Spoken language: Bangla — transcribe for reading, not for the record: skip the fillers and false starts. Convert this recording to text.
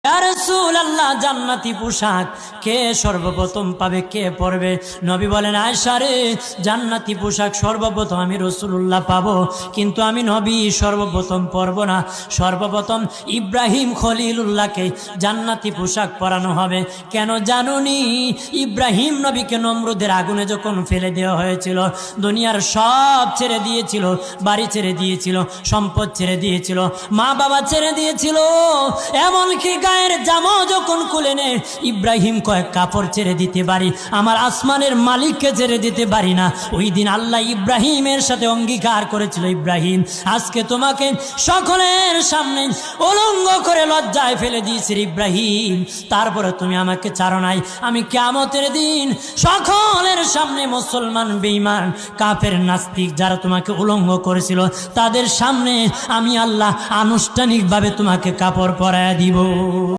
ইয়া রাসূলুল্লাহ, জান্নাতি পোশাক কে সর্বপ্রথম পাবে, কে পরবে? নবী বলেন, আয়েশা রে, জান্নাতি পোশাক সর্বপ্রথম আমি রাসূলুল্লাহ পাবো, কিন্তু আমি নবী সর্বপ্রথম পরব না। সর্বপ্রথম ইব্রাহিম খলিলুল্লাহকে জান্নাতি পোশাক পরানো হবে। কেন জানুনি? ইব্রাহিম নবীকে নমরুদের আগুনে যখন ফেলে দেওয়া হয়েছিল, দুনিয়ার সব ছেড়ে দিয়েছিল, বাড়ি ছেড়ে দিয়েছিল, সম্পদ ছেড়ে দিয়েছিল, মা বাবা ছেড়ে দিয়েছিল, এমনকি গায়ের জামা যখন খুলে নেয়, ইব্রাহিম কয়েক কাপড় ছেড়ে দিতে পারি, আমার আসমানের মালিককে ছেড়ে দিতে পারি না। ওই দিন আল্লাহ ইব্রাহিমের সাথে অঙ্গীকার করেছিল, ইব্রাহিম, আজকে তোমাকে সকলের সামনে উলঙ্গ করে লজ্জায় ফেলে দিয়েছি ইব্রাহিম, তারপরে তুমি আমাকে ছাড়ো নাই। আমি কিয়ামতের দিন সকলের সামনে মুসলমান, বেঈমান, কাফের, নাস্তিক যারা তোমাকে উলঙ্গ করেছিল, তাদের সামনে আমি আল্লাহ আনুষ্ঠানিকভাবে তোমাকে কাপড় পরায়া দিব।